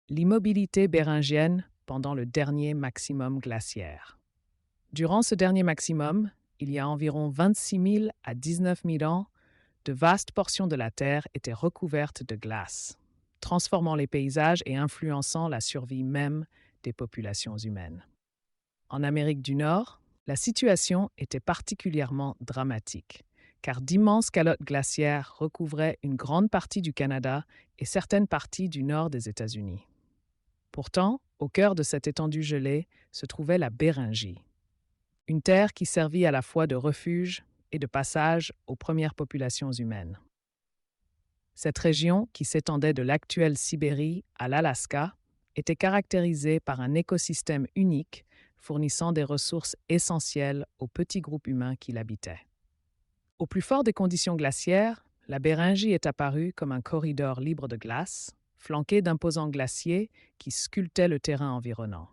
L'immobilité béringienne pendant le dernier maximum glaciaire. Durant ce dernier maximum, il y a environ 26 000 à 19 000 ans, de vastes portions de la Terre étaient recouvertes de glace, transformant les paysages et influençant la survie même des populations humaines. En Amérique du Nord, la situation était particulièrement dramatique, car d'immenses calottes glaciaires recouvraient une grande partie du Canada et certaines parties du nord des États-Unis. Pourtant, au cœur de cette étendue gelée se trouvait la Béringie, une terre qui servit à la fois de refuge et de passage aux premières populations humaines. Cette région, qui s'étendait de l'actuelle Sibérie à l'Alaska, était caractérisée par un écosystème unique fournissant des ressources essentielles aux petits groupes humains qui l'habitaient. Au plus fort des conditions glaciaires, la Béringie est apparue comme un corridor libre de glace, flanqué d'imposants glaciers qui sculptaient le terrain environnant.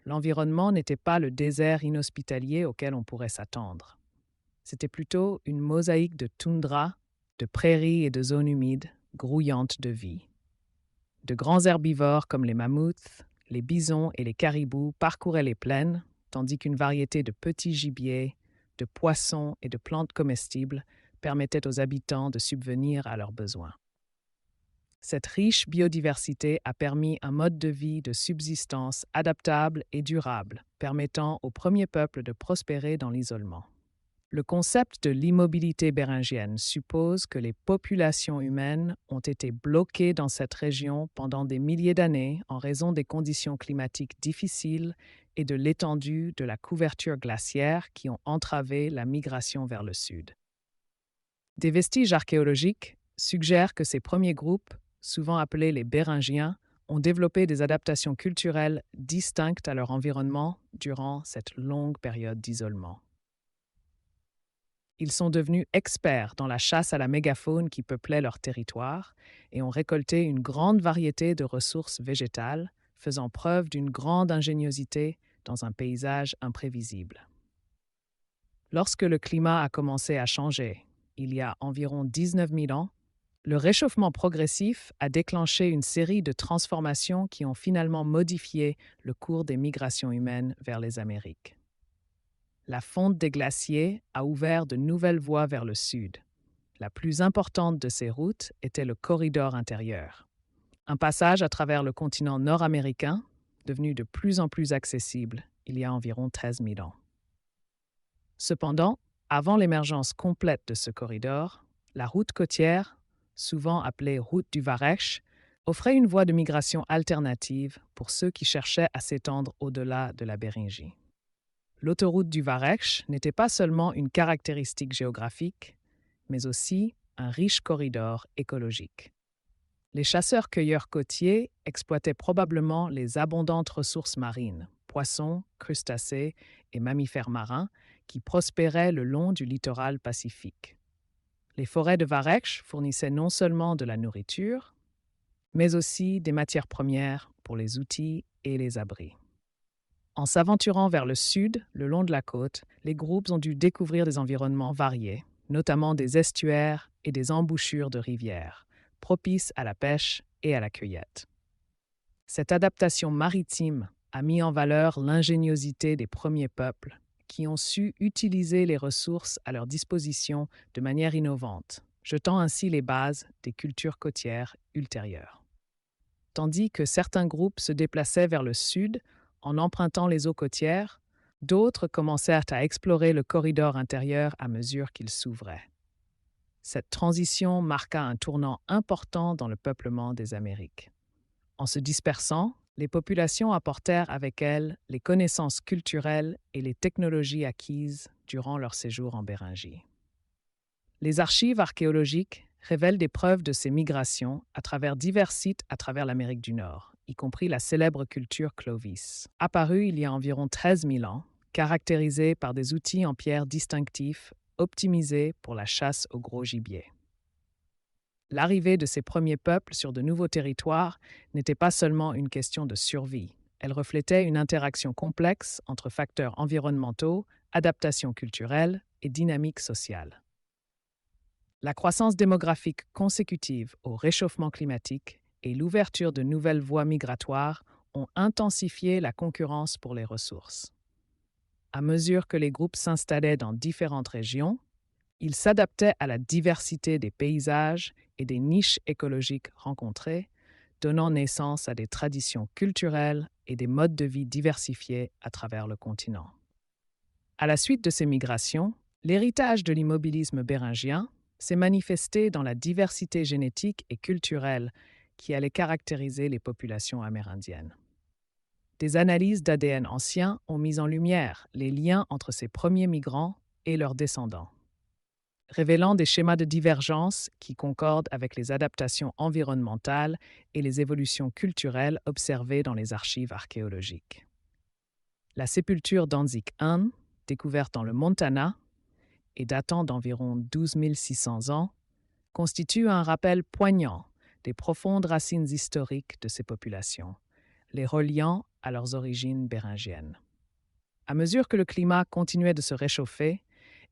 L'environnement n'était pas le désert inhospitalier auquel on pourrait s'attendre. C'était plutôt une mosaïque de toundra, de prairies et de zones humides, grouillantes de vie. De grands herbivores comme les mammouths, les bisons et les caribous parcouraient les plaines, tandis qu'une variété de petits gibiers, de poissons et de plantes comestibles permettait aux habitants de subvenir à leurs besoins. Cette riche biodiversité a permis un mode de vie de subsistance adaptable et durable, permettant aux premiers peuples de prospérer dans l'isolement. Le concept de l'immobilité béringienne suppose que les populations humaines ont été bloquées dans cette région pendant des milliers d'années en raison des conditions climatiques difficiles et de l'étendue de la couverture glaciaire qui ont entravé la migration vers le sud. Des vestiges archéologiques suggèrent que ces premiers groupes, souvent appelés les Béringiens, ont développé des adaptations culturelles distinctes à leur environnement durant cette longue période d'isolement. Ils sont devenus experts dans la chasse à la mégafaune qui peuplait leur territoire et ont récolté une grande variété de ressources végétales, faisant preuve d'une grande ingéniosité dans un paysage imprévisible. Lorsque le climat a commencé à changer, il y a environ 19 000 ans, le réchauffement progressif a déclenché une série de transformations qui ont finalement modifié le cours des migrations humaines vers les Amériques. La fonte des glaciers a ouvert de nouvelles voies vers le sud. La plus importante de ces routes était le corridor intérieur, un passage à travers le continent nord-américain, devenu de plus en plus accessible il y a environ 13 000 ans. Cependant, avant l'émergence complète de ce corridor, la route côtière, souvent appelée route du Varech, offrait une voie de migration alternative pour ceux qui cherchaient à s'étendre au-delà de la Béringie. L'autoroute du Varech n'était pas seulement une caractéristique géographique, mais aussi un riche corridor écologique. Les chasseurs-cueilleurs côtiers exploitaient probablement les abondantes ressources marines, poissons, crustacés et mammifères marins, qui prospéraient le long du littoral pacifique. Les forêts de Varech fournissaient non seulement de la nourriture, mais aussi des matières premières pour les outils et les abris. En s'aventurant vers le sud, le long de la côte, les groupes ont dû découvrir des environnements variés, notamment des estuaires et des embouchures de rivières, propices à la pêche et à la cueillette. Cette adaptation maritime a mis en valeur l'ingéniosité des premiers peuples, qui ont su utiliser les ressources à leur disposition de manière innovante, jetant ainsi les bases des cultures côtières ultérieures. Tandis que certains groupes se déplaçaient vers le sud en empruntant les eaux côtières, d'autres commencèrent à explorer le corridor intérieur à mesure qu'il s'ouvrait. Cette transition marqua un tournant important dans le peuplement des Amériques. En se dispersant, les populations apportèrent avec elles les connaissances culturelles et les technologies acquises durant leur séjour en Béringie. Les archives archéologiques révèlent des preuves de ces migrations à travers divers sites à travers l'Amérique du Nord, y compris la célèbre culture Clovis, apparue il y a environ 13 000 ans, caractérisée par des outils en pierre distinctifs, optimisés pour la chasse au gros gibier. L'arrivée de ces premiers peuples sur de nouveaux territoires n'était pas seulement une question de survie. Elle reflétait une interaction complexe entre facteurs environnementaux, adaptation culturelle et dynamique sociale. La croissance démographique consécutive au réchauffement climatique et l'ouverture de nouvelles voies migratoires ont intensifié la concurrence pour les ressources. À mesure que les groupes s'installaient dans différentes régions, ils s'adaptaient à la diversité des paysages et des niches écologiques rencontrées, donnant naissance à des traditions culturelles et des modes de vie diversifiés à travers le continent. À la suite de ces migrations, l'héritage de l'immobilisme bérengien s'est manifesté dans la diversité génétique et culturelle qui allait caractériser les populations amérindiennes. Des analyses d'ADN anciens ont mis en lumière les liens entre ces premiers migrants et leurs descendants, révélant des schémas de divergence qui concordent avec les adaptations environnementales et les évolutions culturelles observées dans les archives archéologiques. La sépulture d'Anzik I, découverte dans le Montana et datant d'environ 12 600 ans, constitue un rappel poignant des profondes racines historiques de ces populations, les reliant à leurs origines béringiennes. À mesure que le climat continuait de se réchauffer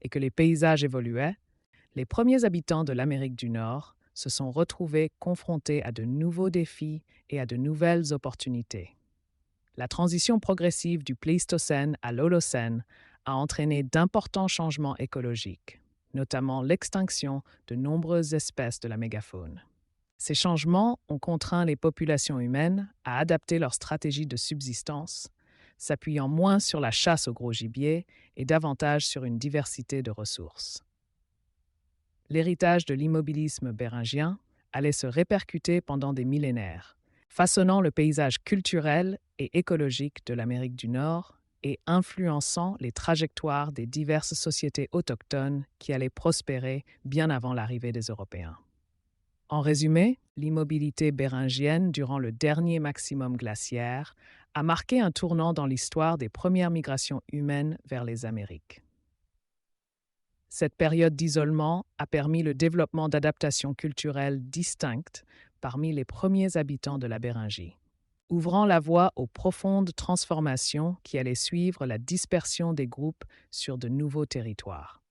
et que les paysages évoluaient, les premiers habitants de l'Amérique du Nord se sont retrouvés confrontés à de nouveaux défis et à de nouvelles opportunités. La transition progressive du Pléistocène à l'Holocène a entraîné d'importants changements écologiques, notamment l'extinction de nombreuses espèces de la mégafaune. Ces changements ont contraint les populations humaines à adapter leurs stratégies de subsistance, s'appuyant moins sur la chasse au gros gibier et davantage sur une diversité de ressources. L'héritage de l'immobilisme bérengien allait se répercuter pendant des millénaires, façonnant le paysage culturel et écologique de l'Amérique du Nord et influençant les trajectoires des diverses sociétés autochtones qui allaient prospérer bien avant l'arrivée des Européens. En résumé, l'immobilité béringienne durant le dernier maximum glaciaire a marqué un tournant dans l'histoire des premières migrations humaines vers les Amériques. Cette période d'isolement a permis le développement d'adaptations culturelles distinctes parmi les premiers habitants de la Béringie, ouvrant la voie aux profondes transformations qui allaient suivre la dispersion des groupes sur de nouveaux territoires.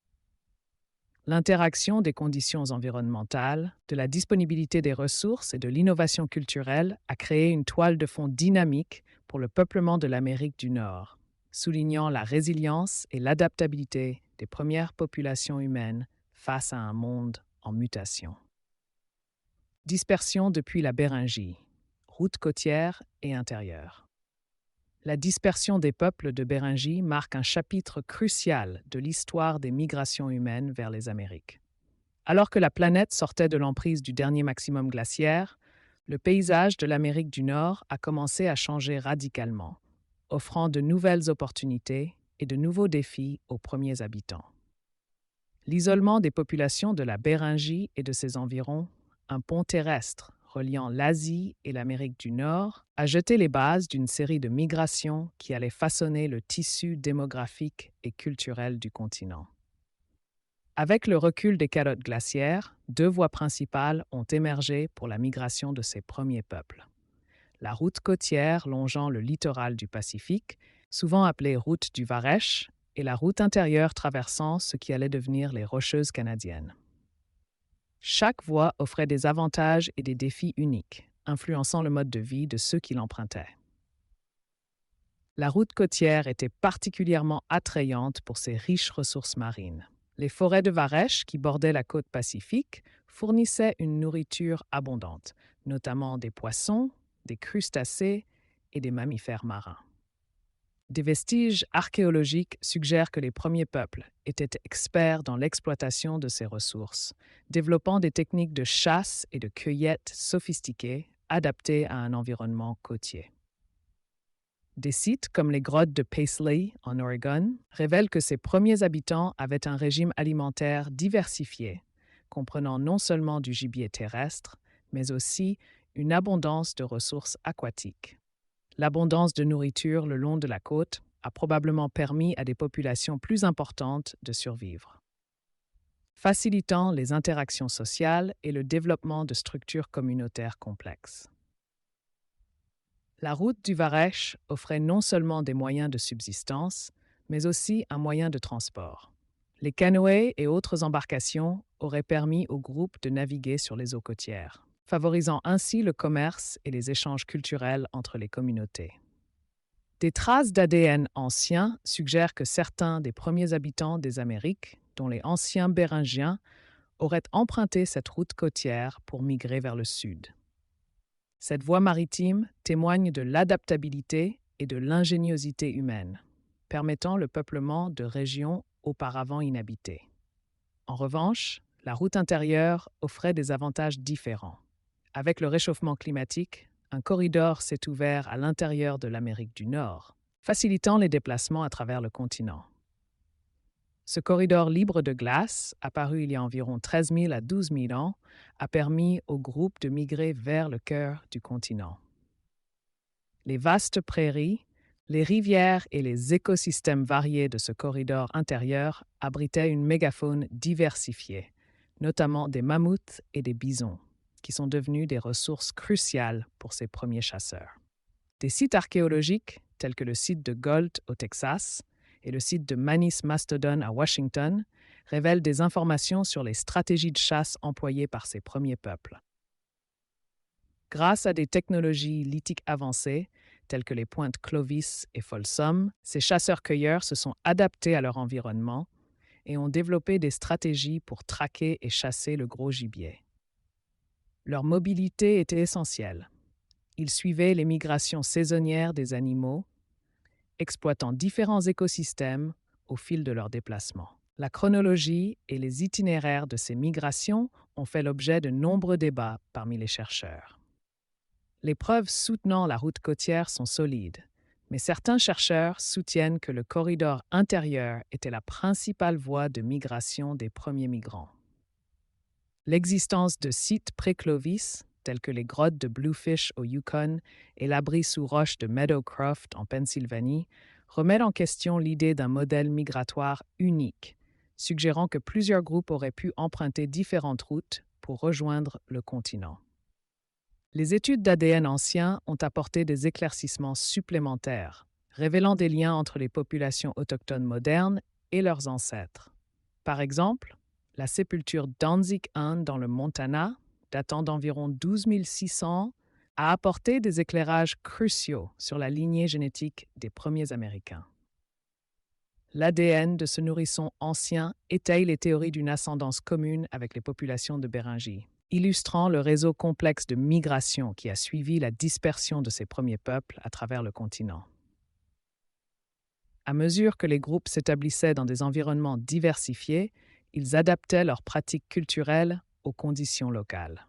L'interaction des conditions environnementales, de la disponibilité des ressources et de l'innovation culturelle a créé une toile de fond dynamique pour le peuplement de l'Amérique du Nord, soulignant la résilience et l'adaptabilité des premières populations humaines face à un monde en mutation. Dispersion depuis la Béringie, routes côtières et intérieures. La dispersion des peuples de Béringie marque un chapitre crucial de l'histoire des migrations humaines vers les Amériques. Alors que la planète sortait de l'emprise du dernier maximum glaciaire, le paysage de l'Amérique du Nord a commencé à changer radicalement, offrant de nouvelles opportunités et de nouveaux défis aux premiers habitants. L'isolement des populations de la Béringie et de ses environs, un pont terrestre reliant l'Asie et l'Amérique du Nord, a jeté les bases d'une série de migrations qui allaient façonner le tissu démographique et culturel du continent. Avec le recul des calottes glaciaires, deux voies principales ont émergé pour la migration de ces premiers peuples. La route côtière longeant le littoral du Pacifique, souvent appelée route du Varech, et la route intérieure traversant ce qui allait devenir les Rocheuses canadiennes. Chaque voie offrait des avantages et des défis uniques, influençant le mode de vie de ceux qui l'empruntaient. La route côtière était particulièrement attrayante pour ses riches ressources marines. Les forêts de Varech, qui bordaient la côte pacifique, fournissaient une nourriture abondante, notamment des poissons, des crustacés et des mammifères marins. Des vestiges archéologiques suggèrent que les premiers peuples étaient experts dans l'exploitation de ces ressources, développant des techniques de chasse et de cueillette sophistiquées, adaptées à un environnement côtier. Des sites comme les grottes de Paisley, en Oregon, révèlent que ces premiers habitants avaient un régime alimentaire diversifié, comprenant non seulement du gibier terrestre, mais aussi une abondance de ressources aquatiques. L'abondance de nourriture le long de la côte a probablement permis à des populations plus importantes de survivre, facilitant les interactions sociales et le développement de structures communautaires complexes. La route du Varech offrait non seulement des moyens de subsistance, mais aussi un moyen de transport. Les canoës et autres embarcations auraient permis au groupe de naviguer sur les eaux côtières, favorisant ainsi le commerce et les échanges culturels entre les communautés. Des traces d'ADN anciens suggèrent que certains des premiers habitants des Amériques, dont les anciens Béringiens, auraient emprunté cette route côtière pour migrer vers le sud. Cette voie maritime témoigne de l'adaptabilité et de l'ingéniosité humaine, permettant le peuplement de régions auparavant inhabitées. En revanche, la route intérieure offrait des avantages différents. Avec le réchauffement climatique, un corridor s'est ouvert à l'intérieur de l'Amérique du Nord, facilitant les déplacements à travers le continent. Ce corridor libre de glace, apparu il y a environ 13 000 à 12 000 ans, a permis au groupe de migrer vers le cœur du continent. Les vastes prairies, les rivières et les écosystèmes variés de ce corridor intérieur abritaient une mégafaune diversifiée, notamment des mammouths et des bisons, qui sont devenus des ressources cruciales pour ces premiers chasseurs. Des sites archéologiques, tels que le site de Galt au Texas et le site de Manus Mastodon à Washington, révèlent des informations sur les stratégies de chasse employées par ces premiers peuples. Grâce à des technologies lithiques avancées, telles que les pointes Clovis et Folsom, ces chasseurs-cueilleurs se sont adaptés à leur environnement et ont développé des stratégies pour traquer et chasser le gros gibier. Leur mobilité était essentielle. Ils suivaient les migrations saisonnières des animaux, exploitant différents écosystèmes au fil de leur déplacement. La chronologie et les itinéraires de ces migrations ont fait l'objet de nombreux débats parmi les chercheurs. Les preuves soutenant la route côtière sont solides, mais certains chercheurs soutiennent que le corridor intérieur était la principale voie de migration des premiers migrants. L'existence de sites pré-Clovis, tels que les grottes de Bluefish au Yukon et l'abri sous roche de Meadowcroft en Pennsylvanie, remet en question l'idée d'un modèle migratoire unique, suggérant que plusieurs groupes auraient pu emprunter différentes routes pour rejoindre le continent. Les études d'ADN anciens ont apporté des éclaircissements supplémentaires, révélant des liens entre les populations autochtones modernes et leurs ancêtres. Par exemple, la sépulture Danzig I dans le Montana, datant d'environ 12 600, a apporté des éclairages cruciaux sur la lignée génétique des premiers Américains. L'ADN de ce nourrisson ancien étaye les théories d'une ascendance commune avec les populations de Béringie, illustrant le réseau complexe de migration qui a suivi la dispersion de ces premiers peuples à travers le continent. À mesure que les groupes s'établissaient dans des environnements diversifiés, ils adaptaient leurs pratiques culturelles aux conditions locales.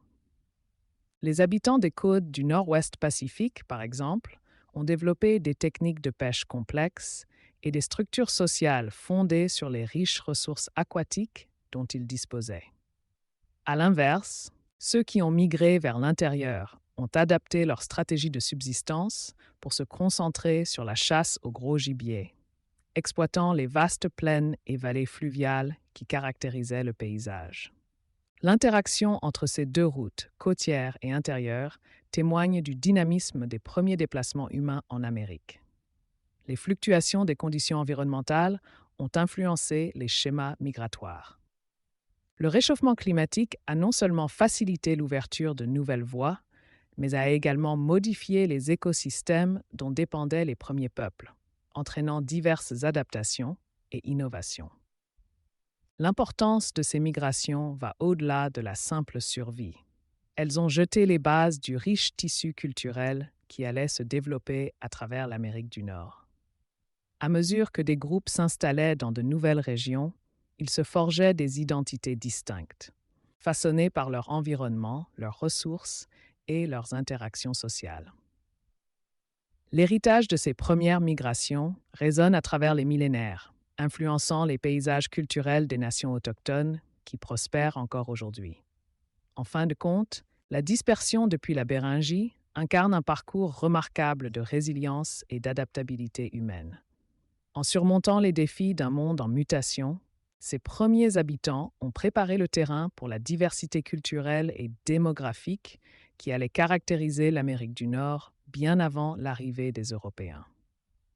Les habitants des côtes du Nord-Ouest Pacifique, par exemple, ont développé des techniques de pêche complexes et des structures sociales fondées sur les riches ressources aquatiques dont ils disposaient. À l'inverse, ceux qui ont migré vers l'intérieur ont adapté leur stratégie de subsistance pour se concentrer sur la chasse au gros gibier, exploitant les vastes plaines et vallées fluviales qui caractérisaient le paysage. L'interaction entre ces deux routes, côtières et intérieures, témoigne du dynamisme des premiers déplacements humains en Amérique. Les fluctuations des conditions environnementales ont influencé les schémas migratoires. Le réchauffement climatique a non seulement facilité l'ouverture de nouvelles voies, mais a également modifié les écosystèmes dont dépendaient les premiers peuples, entraînant diverses adaptations et innovations. L'importance de ces migrations va au-delà de la simple survie. Elles ont jeté les bases du riche tissu culturel qui allait se développer à travers l'Amérique du Nord. À mesure que des groupes s'installaient dans de nouvelles régions, ils se forgeaient des identités distinctes, façonnées par leur environnement, leurs ressources et leurs interactions sociales. L'héritage de ces premières migrations résonne à travers les millénaires, influençant les paysages culturels des nations autochtones qui prospèrent encore aujourd'hui. En fin de compte, la dispersion depuis la Béringie incarne un parcours remarquable de résilience et d'adaptabilité humaine. En surmontant les défis d'un monde en mutation, ces premiers habitants ont préparé le terrain pour la diversité culturelle et démographique qui allait caractériser l'Amérique du Nord bien avant l'arrivée des Européens.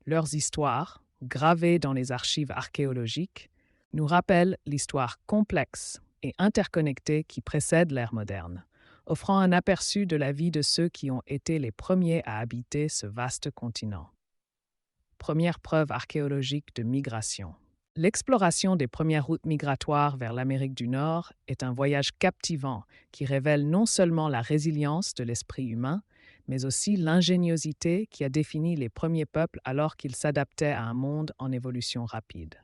Leurs histoires, gravées dans les archives archéologiques, nous rappellent l'histoire complexe et interconnectée qui précède l'ère moderne, offrant un aperçu de la vie de ceux qui ont été les premiers à habiter ce vaste continent. Première preuve archéologique de migration. L'exploration des premières routes migratoires vers l'Amérique du Nord est un voyage captivant qui révèle non seulement la résilience de l'esprit humain, mais aussi l'ingéniosité qui a défini les premiers peuples alors qu'ils s'adaptaient à un monde en évolution rapide.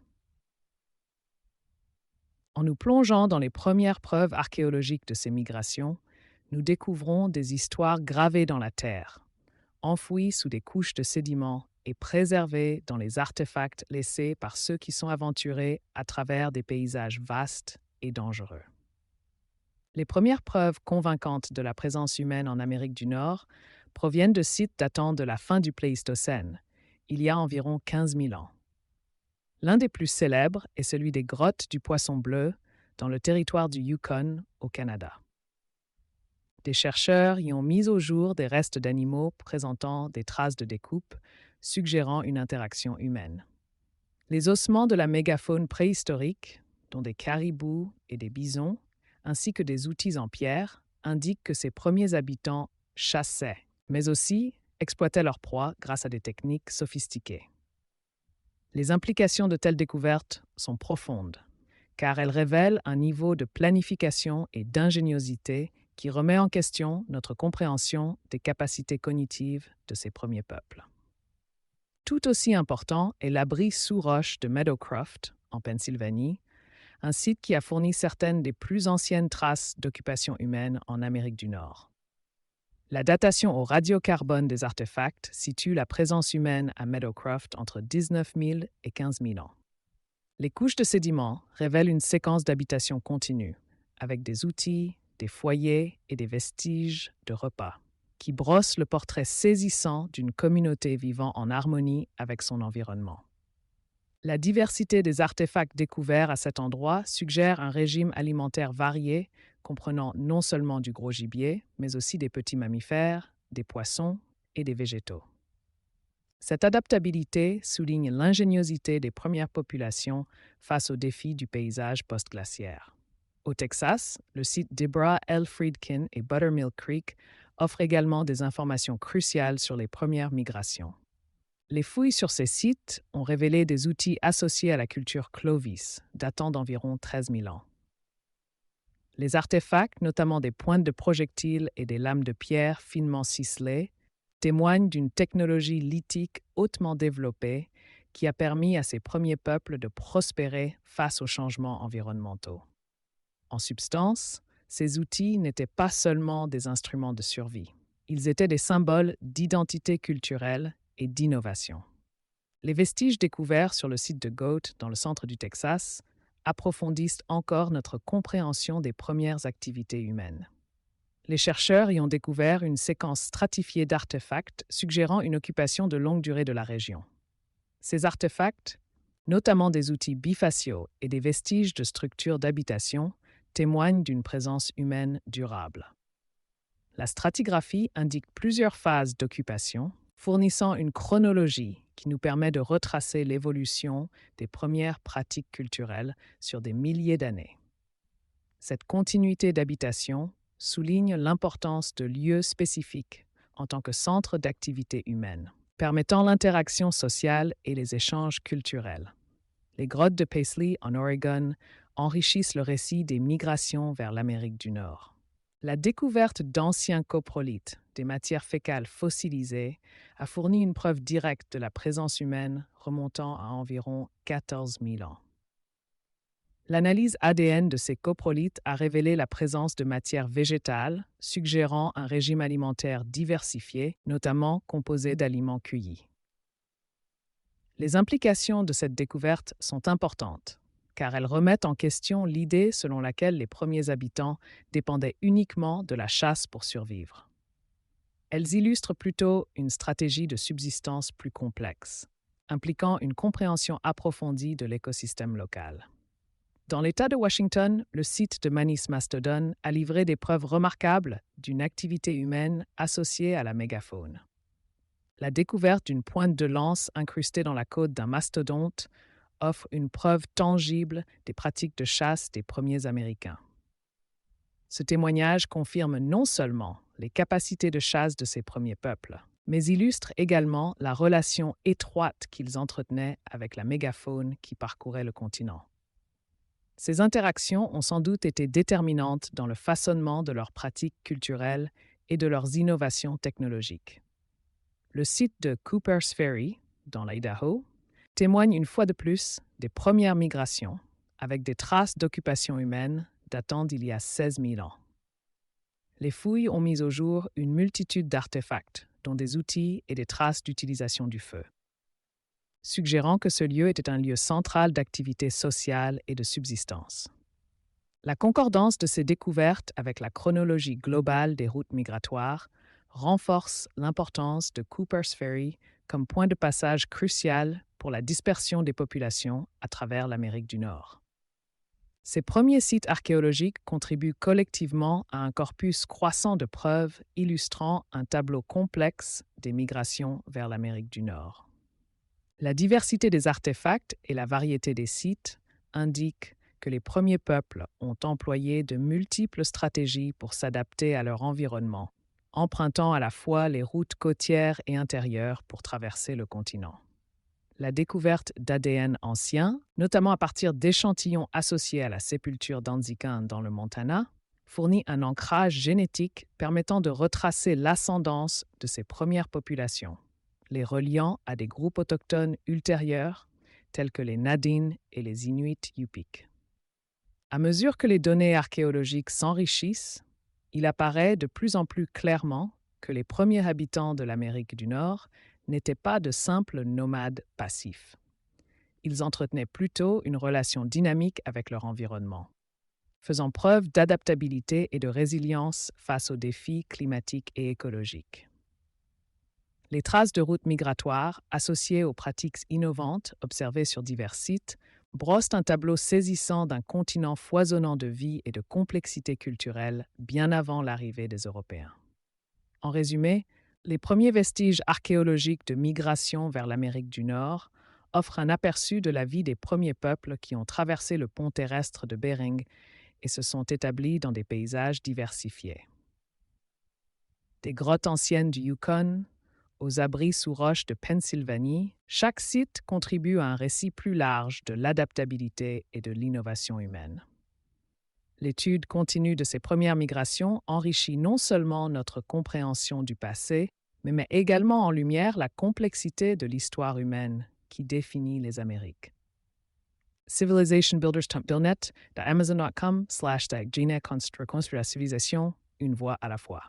En nous plongeant dans les premières preuves archéologiques de ces migrations, nous découvrons des histoires gravées dans la terre, enfouies sous des couches de sédiments et préservées dans les artefacts laissés par ceux qui sont aventurés à travers des paysages vastes et dangereux. Les premières preuves convaincantes de la présence humaine en Amérique du Nord proviennent de sites datant de la fin du Pléistocène, il y a environ 15 000 ans. L'un des plus célèbres est celui des grottes du Poisson Bleu dans le territoire du Yukon, au Canada. Des chercheurs y ont mis au jour des restes d'animaux présentant des traces de découpe, suggérant une interaction humaine. Les ossements de la mégafaune préhistorique, dont des caribous et des bisons, ainsi que des outils en pierre, indiquent que ces premiers habitants chassaient, mais aussi exploitaient leur proie grâce à des techniques sophistiquées. Les implications de telles découvertes sont profondes, car elles révèlent un niveau de planification et d'ingéniosité qui remet en question notre compréhension des capacités cognitives de ces premiers peuples. Tout aussi important est l'abri sous roche de Meadowcroft, en Pennsylvanie, un site qui a fourni certaines des plus anciennes traces d'occupation humaine en Amérique du Nord. La datation au radiocarbone des artefacts situe la présence humaine à Meadowcroft entre 19 000 et 15 000 ans. Les couches de sédiments révèlent une séquence d'habitation continue, avec des outils, des foyers et des vestiges de repas, qui brossent le portrait saisissant d'une communauté vivant en harmonie avec son environnement. La diversité des artefacts découverts à cet endroit suggère un régime alimentaire varié, comprenant non seulement du gros gibier, mais aussi des petits mammifères, des poissons et des végétaux. Cette adaptabilité souligne l'ingéniosité des premières populations face aux défis du paysage post-glaciaire. Au Texas, le site Deborah L. Friedkin et Buttermilk Creek offre également des informations cruciales sur les premières migrations. Les fouilles sur ces sites ont révélé des outils associés à la culture Clovis, datant d'environ 13 000 ans. Les artefacts, notamment des pointes de projectiles et des lames de pierre finement ciselées, témoignent d'une technologie lithique hautement développée qui a permis à ces premiers peuples de prospérer face aux changements environnementaux. En substance, ces outils n'étaient pas seulement des instruments de survie. Ils étaient des symboles d'identité culturelle et d'innovation. Les vestiges découverts sur le site de Goat, dans le centre du Texas, approfondissent encore notre compréhension des premières activités humaines. Les chercheurs y ont découvert une séquence stratifiée d'artefacts suggérant une occupation de longue durée de la région. Ces artefacts, notamment des outils bifaciaux et des vestiges de structures d'habitation, témoignent d'une présence humaine durable. La stratigraphie indique plusieurs phases d'occupation, fournissant une chronologie qui nous permet de retracer l'évolution des premières pratiques culturelles sur des milliers d'années. Cette continuité d'habitation souligne l'importance de lieux spécifiques en tant que centre d'activité humaine, permettant l'interaction sociale et les échanges culturels. Les grottes de Paisley, en Oregon, enrichissent le récit des migrations vers l'Amérique du Nord. La découverte d'anciens coprolithes, des matières fécales fossilisées, a fourni une preuve directe de la présence humaine remontant à environ 14 000 ans. L'analyse ADN de ces coprolithes a révélé la présence de matières végétales, suggérant un régime alimentaire diversifié, notamment composé d'aliments cueillis. Les implications de cette découverte sont importantes, car elles remettent en question l'idée selon laquelle les premiers habitants dépendaient uniquement de la chasse pour survivre. Elles illustrent plutôt une stratégie de subsistance plus complexe, impliquant une compréhension approfondie de l'écosystème local. Dans l'État de Washington, le site de Manus Mastodon a livré des preuves remarquables d'une activité humaine associée à la mégafaune. La découverte d'une pointe de lance incrustée dans la côte d'un mastodonte offre une preuve tangible des pratiques de chasse des premiers Américains. Ce témoignage confirme non seulement les capacités de chasse de ces premiers peuples, mais illustre également la relation étroite qu'ils entretenaient avec la mégafaune qui parcourait le continent. Ces interactions ont sans doute été déterminantes dans le façonnement de leurs pratiques culturelles et de leurs innovations technologiques. Le site de Cooper's Ferry, dans l'Idaho, témoigne une fois de plus des premières migrations, avec des traces d'occupation humaine datant d'il y a 16 000 ans. Les fouilles ont mis au jour une multitude d'artefacts, dont des outils et des traces d'utilisation du feu, suggérant que ce lieu était un lieu central d'activité sociale et de subsistance. La concordance de ces découvertes avec la chronologie globale des routes migratoires renforce l'importance de Cooper's Ferry comme point de passage crucial pour la dispersion des populations à travers l'Amérique du Nord. Ces premiers sites archéologiques contribuent collectivement à un corpus croissant de preuves illustrant un tableau complexe des migrations vers l'Amérique du Nord. La diversité des artefacts et la variété des sites indiquent que les premiers peuples ont employé de multiples stratégies pour s'adapter à leur environnement, empruntant à la fois les routes côtières et intérieures pour traverser le continent. La découverte d'ADN ancien, notamment à partir d'échantillons associés à la sépulture d'Anzikin dans le Montana, fournit un ancrage génétique permettant de retracer l'ascendance de ces premières populations, les reliant à des groupes autochtones ultérieurs tels que les Nadines et les Inuits Yupik. À mesure que les données archéologiques s'enrichissent, il apparaît de plus en plus clairement que les premiers habitants de l'Amérique du Nord n'étaient pas de simples nomades passifs. Ils entretenaient plutôt une relation dynamique avec leur environnement, faisant preuve d'adaptabilité et de résilience face aux défis climatiques et écologiques. Les traces de routes migratoires, associées aux pratiques innovantes observées sur divers sites, brossent un tableau saisissant d'un continent foisonnant de vie et de complexité culturelle bien avant l'arrivée des Européens. En résumé, les premiers vestiges archéologiques de migration vers l'Amérique du Nord offrent un aperçu de la vie des premiers peuples qui ont traversé le pont terrestre de Bering et se sont établis dans des paysages diversifiés. Des grottes anciennes du Yukon aux abris sous roches de Pennsylvanie, chaque site contribue à un récit plus large de l'adaptabilité et de l'innovation humaine. L'étude continue de ces premières migrations enrichit non seulement notre compréhension du passé, mais met également en lumière la complexité de l'histoire humaine qui définit les Amériques. Civilizationbuilders.net, Amazon.com/Reconstruire la civilisation, une voix à la fois.